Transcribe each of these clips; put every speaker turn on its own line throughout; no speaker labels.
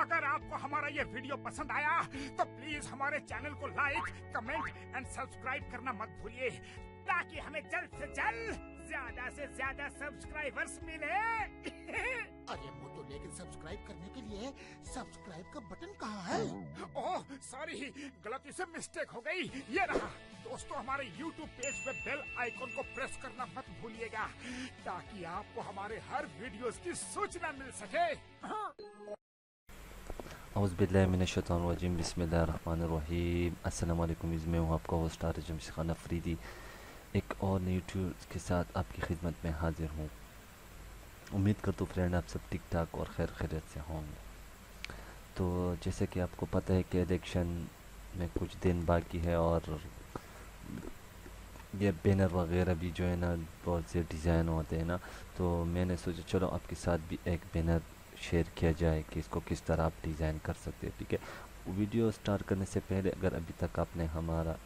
अगर आपको हमारा ये वीडियो पसंद आया तो प्लीज हमारे चैनल को लाइक, कमेंट एंड सब्सक्राइब करना मत भूलिए, ताकि हमें जल्द से जल्द ज्यादा से ज्यादा सब्सक्राइबर्स मिले।
अरे मोटू, लेकिन सब्सक्राइब करने के लिए सब्सक्राइब का बटन कहाँ है?
ओह सॉरी, गलती से मिस्टेक हो गई। ये रहा। दोस्तों, हमारे YouTube पेज पे बेल आइकन को प्रेस करना मत भूलिएगा, ताकि आपको हमारे हर वीडियोस की सूचना मिल सके।
औज़ुबिल्लाहिमिनश्शैतानिर्रजीम, बिस्मिल्लाहिर्रहमानिर्रहीम। अस्सलाम वालेकुम। मैं हूँ आपका होस्ट आरजम खान अफरीदी, एक और नई वीडियो के साथ आपकी खिदमत में हाजिर हूँ। उम्मीद करता हूँ फ्रेंड आप सब ठीक ठाक और खैर खैरियत से होंगे। तो जैसे कि आपको पता है कि इलेक्शन में कुछ दिन बाकी है और ये बैनर वगैरह भी जो है ना बहुत से डिज़ाइन होते हैं ना, तो मैंने सोचा चलो आपके साथ भी एक बैनर शेयर किया जाए कि इसको किस तरह आप डिज़ाइन कर सकते हैं। ठीक है, वीडियो स्टार्ट करने से पहले अगर अभी तक आपने हमारा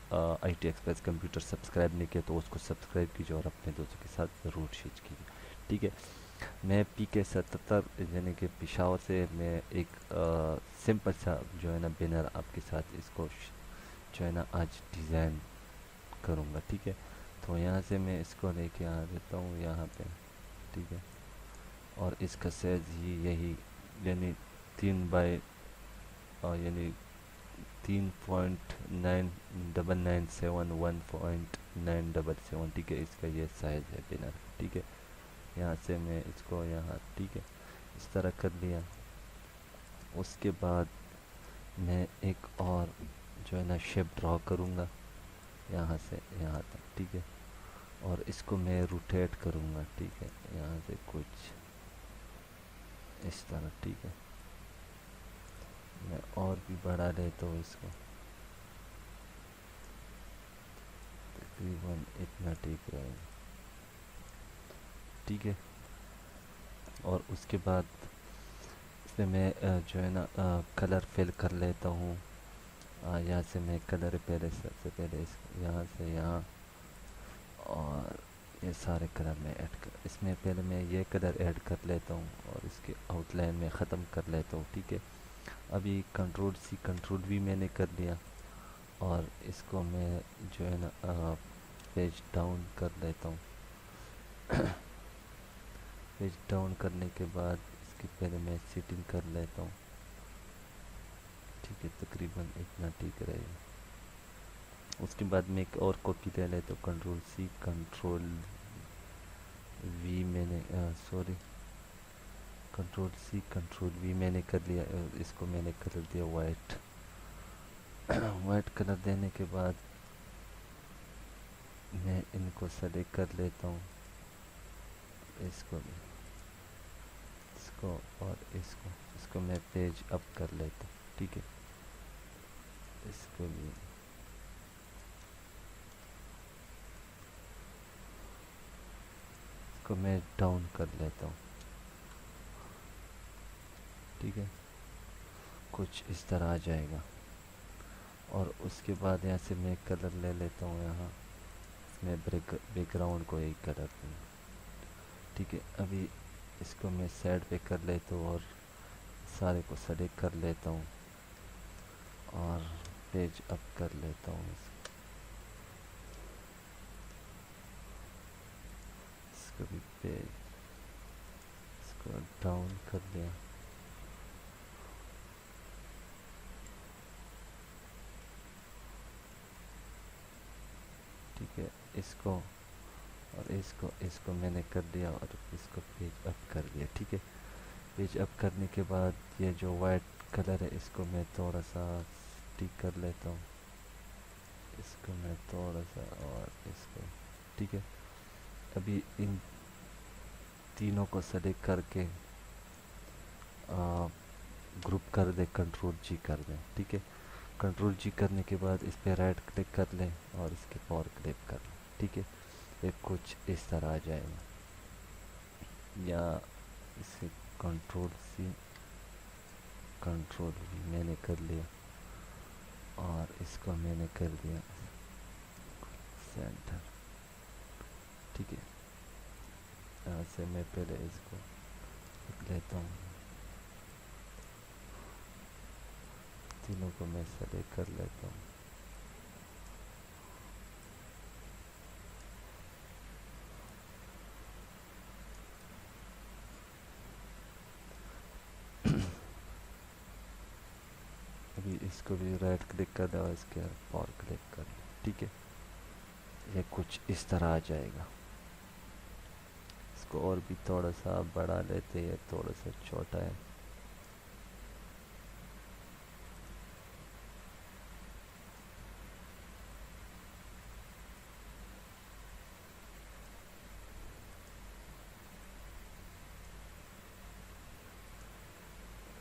IT एक्सप्रेस कंप्यूटर सब्सक्राइब नहीं किया तो उसको सब्सक्राइब कीजिए और अपने दोस्तों के साथ ज़रूर शेयर कीजिए। ठीक है, मैं PK77 यानी कि पेशावर से मैं एक सिंपल सा जो है ना बैनर आपके साथ इसको जो है ना आज डिज़ाइन करूँगा। ठीक है, तो यहाँ से मैं इसको लेके आ देता हूँ यहाँ पे। ठीक है, और इसका साइज़ ही यही यानी 3 बाई यानी 3.9997 ठीक है, इसका ये साइज़ है बैनर। ठीक है, यहाँ से मैं इसको यहाँ ठीक है इस तरह कर लिया। उसके बाद मैं एक और जो है ना शेप ड्रॉ करूँगा यहाँ से यहाँ तक। ठीक है, और इसको मैं रोटेट करूँगा। ठीक है, यहाँ से कुछ इस तरह। ठीक है, मैं और भी बढ़ा लेता हूँ इसको, तकरीबन इतना ठीक रहेगा। ठीक है, और उसके बाद इसमें मैं जो है ना कलर फिल कर लेता हूँ। यहाँ से मैं कलर पहले सबसे पहले यहाँ से यहाँ और ये सारे कलर में ऐड कर, इसमें पहले मैं ये कलर ऐड कर लेता हूँ और इसके आउटलाइन में ख़त्म कर लेता हूँ। ठीक है, अभी कंट्रोल-C कंट्रोल-V मैंने कर लिया और इसको मैं जो है ना पेज डाउन कर लेता हूँ। पेज डाउन करने के बाद इसकी पहले मैं सेटिंग कर लेता हूँ। ठीक है, तकरीबन इतना ठीक रहेगा। उसके बाद मैं एक और कॉपी ले लेता हूँ, कंट्रोल-C कंट्रोल-V मैंने कंट्रोल-C कंट्रोल-V मैंने कर लिया। इसको मैंने कलर दिया वाइट। वाइट कलर देने के बाद मैं इनको सेलेक्ट कर लेता हूँ, इसको भी, इसको और इसको मैं पेज अप कर लेता हूँ। ठीक है, इसको भी इसको मैं डाउन कर लेता हूँ। ठीक है, कुछ इस तरह आ जाएगा। और उसके बाद यहाँ से मैं कलर ले लेता हूँ, यहाँ इसमें बैकग्राउंड को एक कलर दूँगा। ठीक है, अभी इसको मैं साइड पे कर लेता हूँ और सारे को सेलेक्ट कर लेता हूँ और पेज अप कर लेता हूँ। इसको भी पेज इसको डाउन कर दिया। ठीक है, इसको और इसको मैंने कर दिया और इसको पेज अप कर दिया। ठीक है, पेज अप करने के बाद ये जो वाइट कलर है इसको मैं थोड़ा सा ठीक कर लेता हूँ, इसको मैं थोड़ा सा और इसको। ठीक है, अभी इन तीनों को सेलेक्ट करके ग्रुप कर दे, कंट्रोल-G कर दें। ठीक है, कंट्रोल-G करने के बाद इस पर राइट क्लिक कर लें और इसके पावर क्लिक कर लें। ठीक है, ये कुछ इस तरह आ जाएगा। या इसे कंट्रोल-C कंट्रोल-V मैंने कर लिया और इसको मैंने कर दिया सेंटर। ठीक है, यहाँ से मैं पहले इसको लिख लेता हूँ तीनों को मैं सेलेक्ट कर लेता हूँ। अभी इसको भी राइट क्लिक कर दो और इसके और क्लिक कर दो, ठीक है। ये कुछ इस तरह आ जाएगा। इसको और भी थोड़ा सा बढ़ा लेते हैं, थोड़ा सा छोटा है।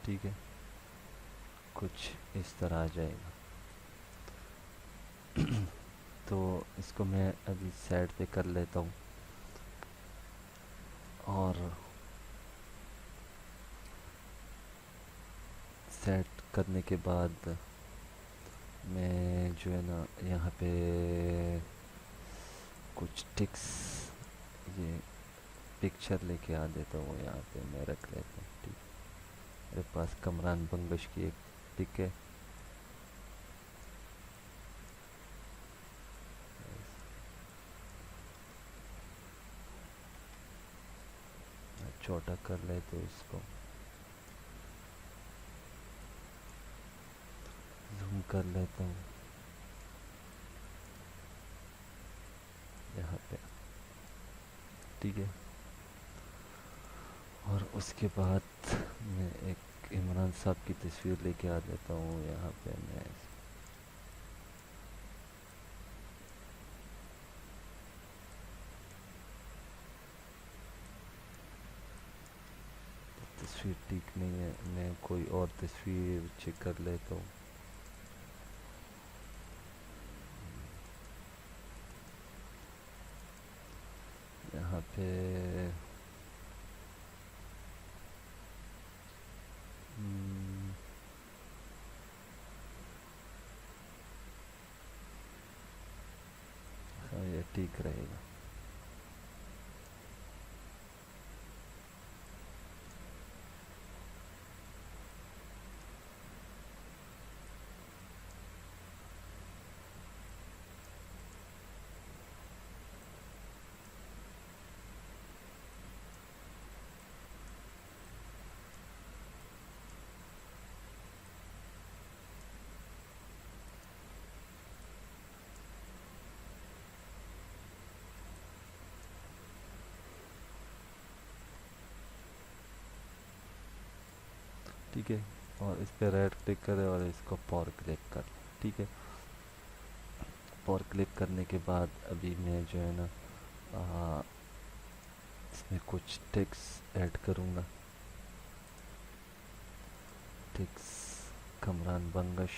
ठीक है, कुछ इस तरह आ जाएगा। तो इसको मैं अभी साइड पे कर लेता हूँ और सेट करने के बाद मैं जो है ना यहाँ पे कुछ टिक्स, ये पिक्चर लेके आ देता हूँ, यहाँ पे मैं रख लेता हूँ। ठीक, मेरे पास कमरान बंगश की एक पिक है। छोटा कर ले तो इसको जूम कर लेता हूँ यहाँ पे, ठीक है। और उसके बाद मैं एक इमरान साहब की तस्वीर लेके आ देता हूँ यहाँ पे। मैं तस्वीर ठीक नहीं है, मैं कोई और तस्वीर चेक कर लेता हूँ। यहाँ पे हाँ, ये ठीक रहेगा। ठीक है, और इस पे राइट क्लिक करें और इसको पावर क्लिक कर, ठीक है। पावर क्लिक करने के बाद अभी मैं जो है ना इसमें कुछ टेक्स्ट ऐड करूँगा। टेक्स्ट कमरान बंगश,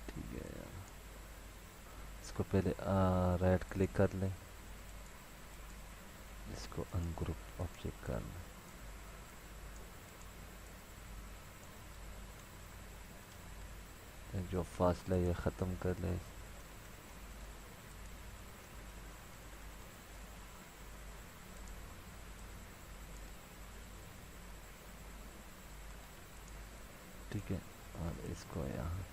ठीक है। इसको पहले राइट क्लिक कर लें, इसको अनग्रुप ऑब्जेक्ट करना, जो फासला ये ख़त्म कर ले। ठीक है, और इसको यहाँ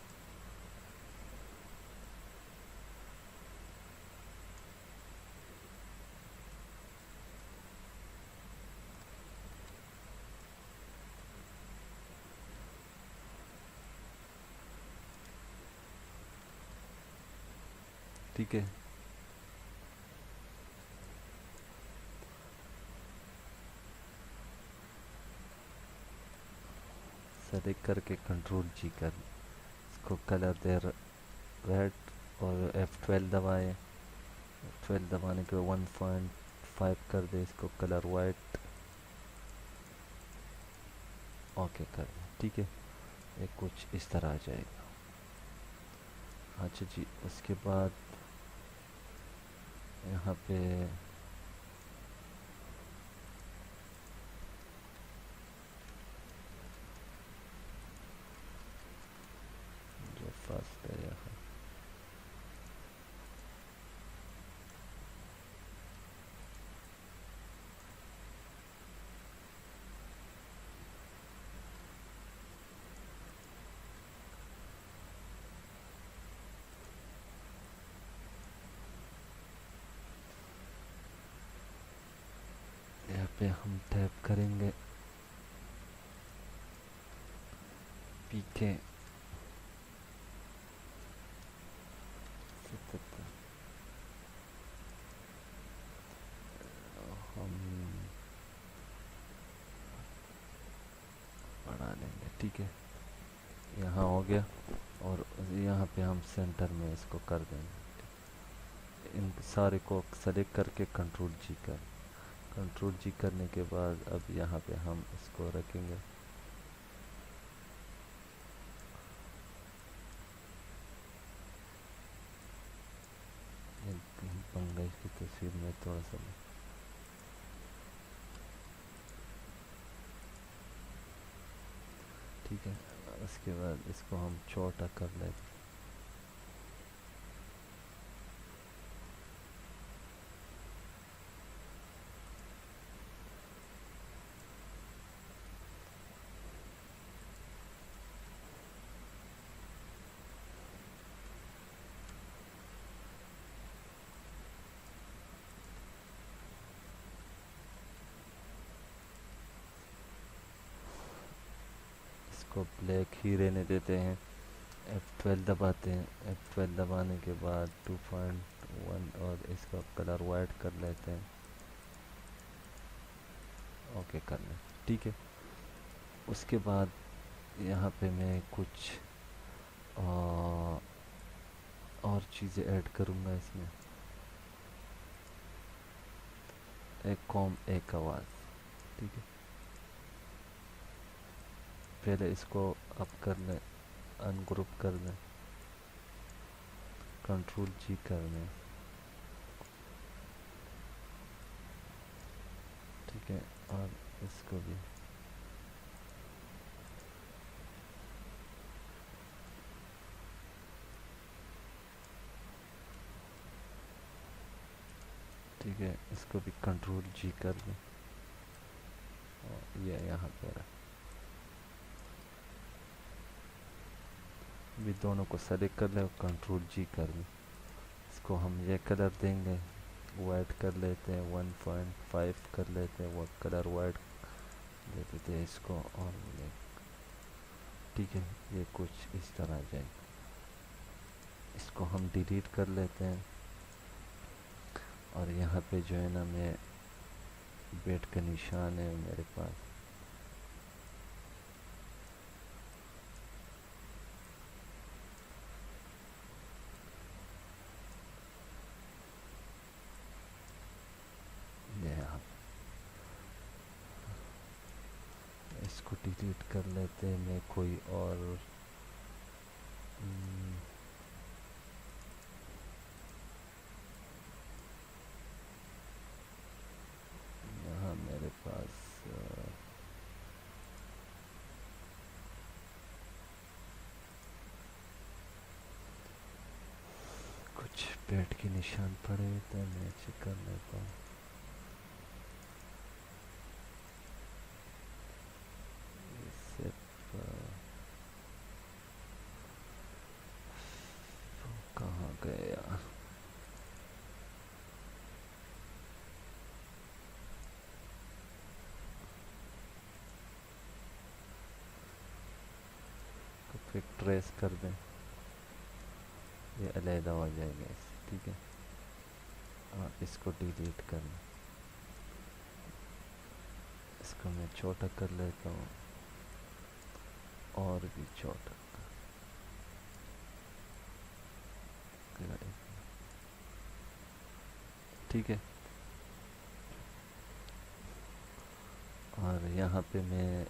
ठीक है। सेलेक्ट करके कंट्रोल जी कर इसको कलर दे रेड और F12 दबाएं। F12 दबाने के 1.5 कर दे इसको कलर वाइट, ओके कर दे, ठीक है। ये कुछ इस तरह आ जाएगा। अच्छा जी, उसके बाद यहाँ पे जो फर्स्ट है यहाँ पे हम टैप करेंगे पीके 77 हम बढ़ा लेंगे, ठीक है। यहाँ हो गया और यहाँ पे हम सेंटर में इसको कर देंगे। इन सारे को सेलेक्ट करके कंट्रोल जी करने के बाद अब यहाँ पे हम इसको रखेंगे। पंगा की तस्वीर में थोड़ा सा ठीक है। उसके बाद इसको हम छोटा कर लेते। इसको ब्लैक ही रहने देते हैं। F12 दबाते हैं। F12 दबाने के बाद 2.1 और इसका कलर वाइट कर लेते हैं। ओके कर लें, ठीक है। उसके बाद यहाँ पे मैं कुछ और चीज़ें ऐड करूँगा इसमें। एक कॉम एक आवाज़, ठीक है। पहले इसको अप कर लें, अनग्रुप कर लें, कंट्रोल जी कर लें, ठीक है। और इसको भी ठीक है, इसको भी कंट्रोल जी कर लें और ये यहाँ पे रहा। भी दोनों को सेलेक्ट कर ले और कंट्रोल जी कर लें। इसको हम ये कलर देंगे, वाइट कर लेते हैं, 1.5 कर लेते हैं, वो कलर वाइट दे देते हैं इसको। और ये ठीक है, ये कुछ इस तरह आ जाएगा। इसको हम डिलीट कर लेते हैं और यहाँ पे जो है ना, मैं बेट का निशान है मेरे पास, इसको डिलीट कर लेते हैं। मैं कोई और यहाँ मेरे पास कुछ पेट के निशान पड़े तो मैं चेक कर लेता हूँ। कहाँ गया? तो फिर ट्रेस कर दें, ये अलहदा हो जाएगा इससे, ठीक है। और इसको डिलीट करना, इसको मैं छोटा कर लेता हूँ और भी छोटा, ठीक है। और यहाँ पे मैं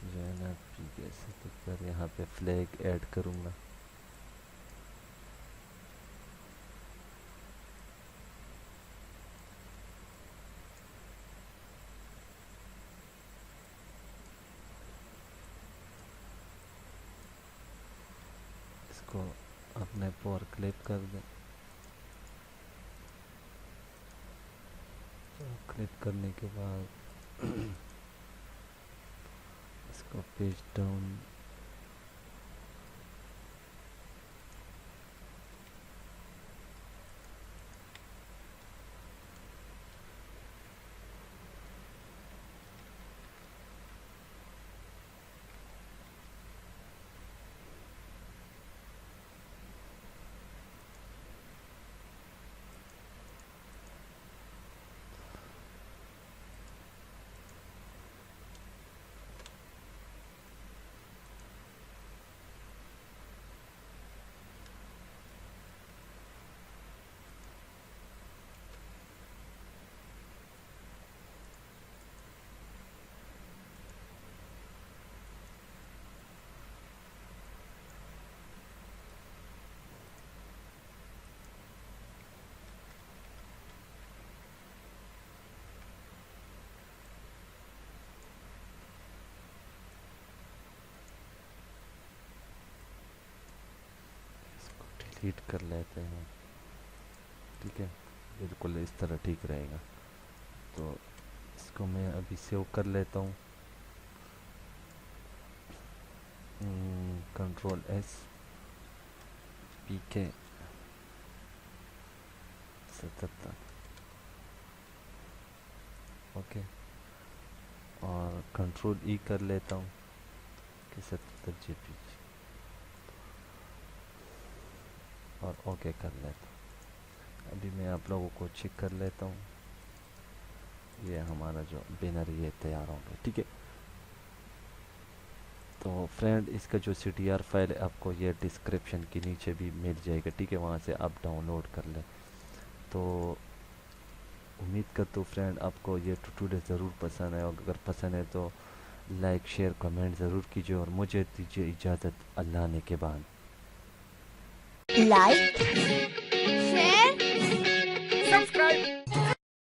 जो है ना पीके से पर यहाँ पे फ्लैग ऐड करूँगा। इसको अपने पर क्लिक कर दें। तो क्लिक करने के बाद इसको पेज डाउन सीट कर लेते हैं, ठीक है। बिल्कुल इस तरह ठीक रहेगा। तो इसको मैं अभी सेव कर लेता हूँ, कंट्रोल एस PK 77, ओके। और कंट्रोल E कर लेता हूँ कि 77 GB, और ओके कर लेता हूँ। अभी मैं आप लोगों को चेक कर लेता हूँ, ये हमारा जो बैनर ये तैयार हो गया, ठीक है। तो फ्रेंड इसका जो CTR फाइल है आपको ये डिस्क्रिप्शन के नीचे भी मिल जाएगा, ठीक है, वहाँ से आप डाउनलोड कर लें। तो उम्मीद करता हूँ फ्रेंड आपको ये ट्यूटोरियल ज़रूर पसंद है, और अगर पसंद है तो लाइक शेयर कमेंट ज़रूर कीजिए, और मुझे दीजिए इजाज़त अल्लाह ने के बाद।
like